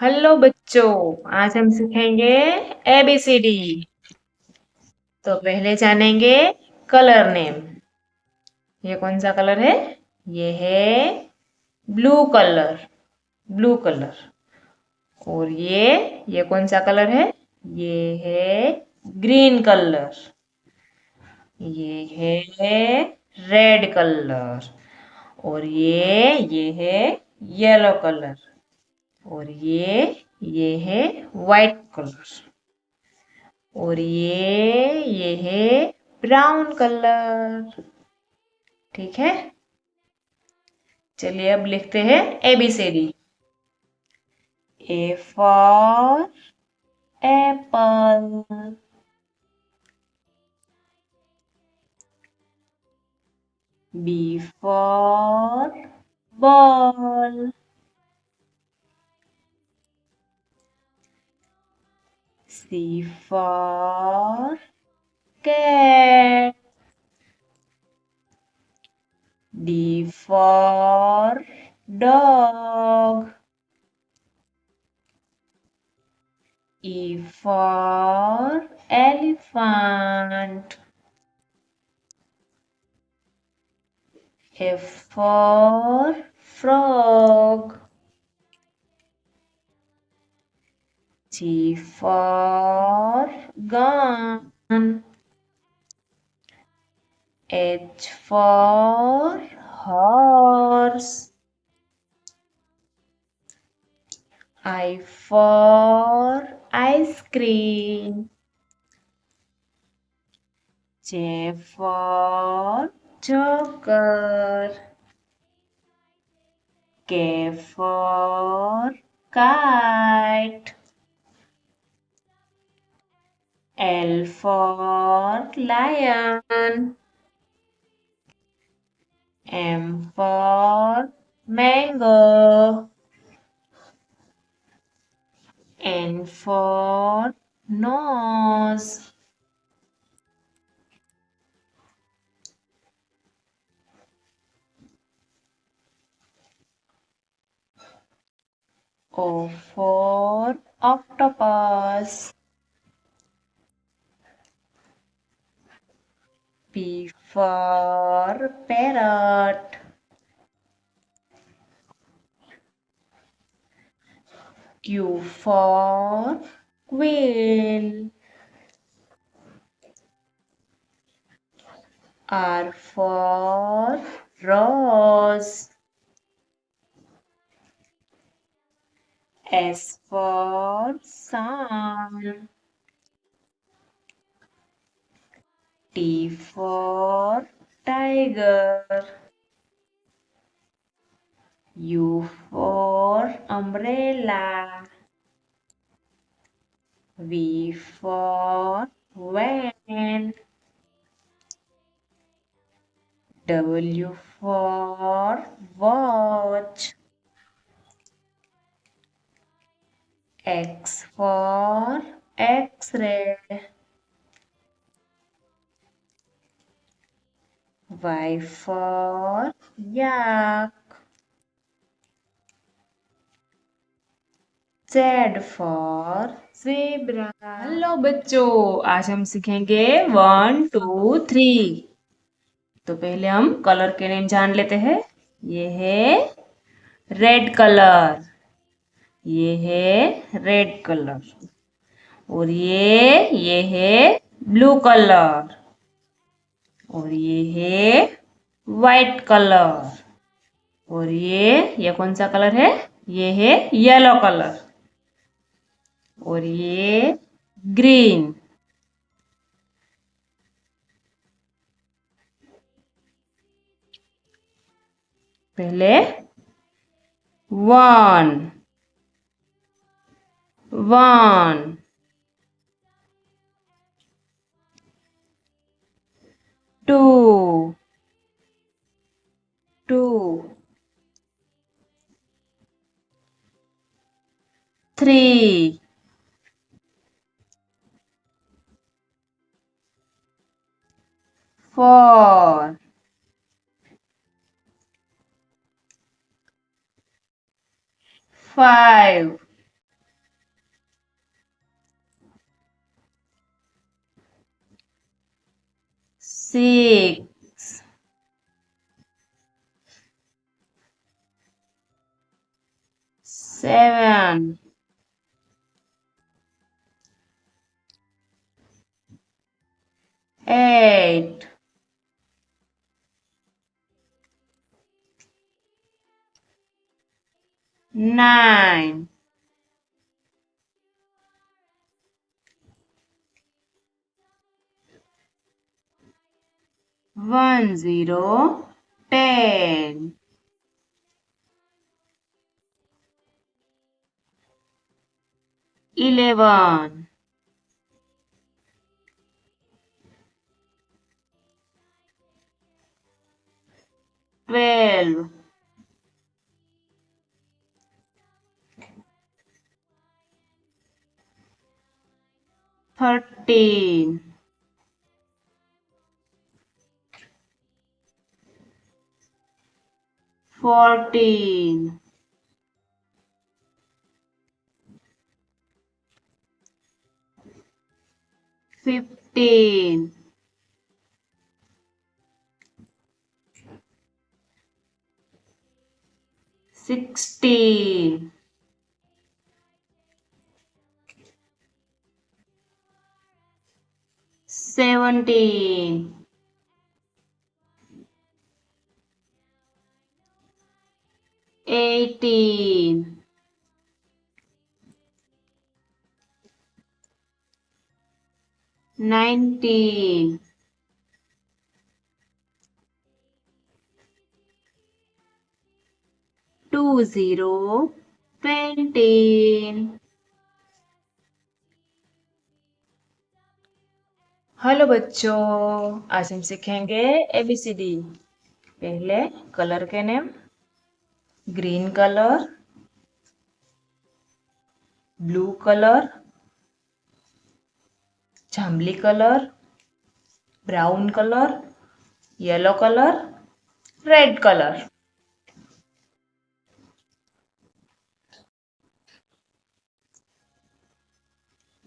Hello बच्चों। आज हम सीखेंगे ABCD। तो पहले जानेंगे कलर नेम। ये कौन सा कलर है? ये है ब्लू कलर। Blue colour. और ये कौन सा कलर है? ये है ग्रीन कलर। ये है रेड कलर। और ये है येलो कलर। और ये है वाइट कलर। और ये है ब्राउन कलर। ठीक है। चलिए अब लिखते हैं ABCD। A for apple, B for ball, C for cat, D for dog, E for elephant, F for frog, G for gun, H for horse, I for ice cream, J for joker, K for kite, L for lion, M for mango, N for nose, O for octopus, P for parrot, Q for quail, R for rose, S for sun, T for tiger, U for umbrella, V for van, W for watch, X for X-ray, Y for yak, Z for zebra। Hello बच्चों, आज हम सीखेंगे 1 2 3। तो पहले हम colour के name जान लेते हैं। ये है रेड कलर। ये है रेड कलर। और ये है ब्लू कलर। और ये है वाइट कलर। और ये कौन सा कलर है? ये है येलो कलर। और ये ग्रीन। पहले 1 1 2 2 3 4 5 6 7 8 9 10 10 11 12 13 14 15 16 17 18 19 20 20 हेलो बच्चों, आज हम सीखेंगे ABCD। पहले कलर के name. Green colour, blue colour, जांबली colour, brown colour, yellow colour, red colour.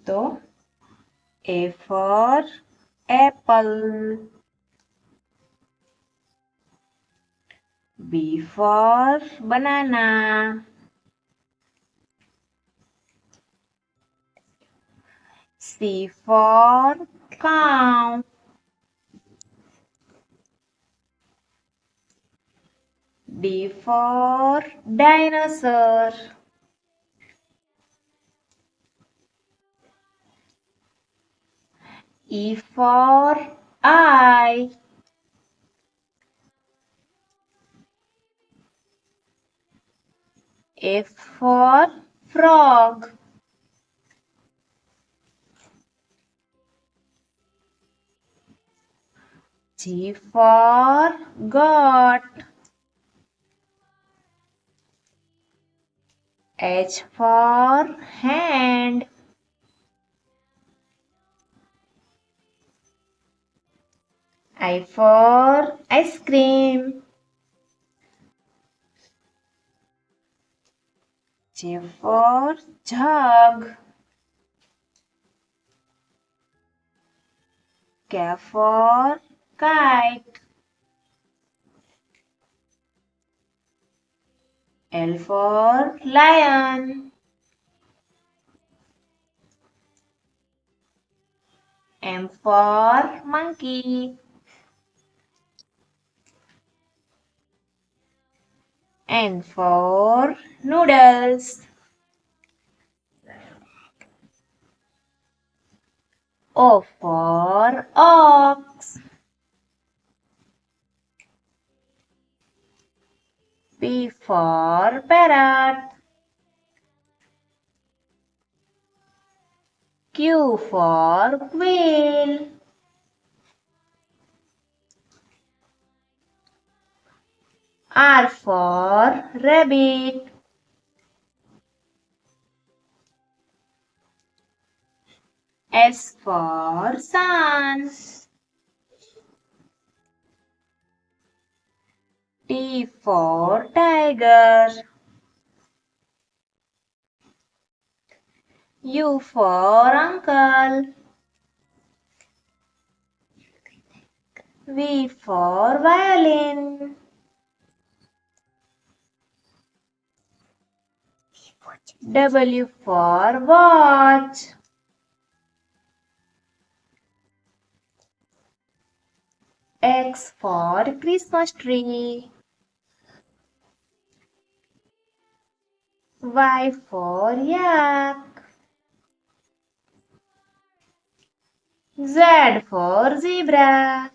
तो A for apple, B for banana, C for cow, D for dinosaur, E for eye, F for frog, G for goat, H for hand, I for ice cream, J for jug, K for kite, L for lion, M for monkey, N for noodles, O for ox, P for parrot, Q for quail, R for rabbit, S for sun, T for tiger, U for uncle, V for violin. W for watch. X for Christmas tree. Y for yak. Z for zebra.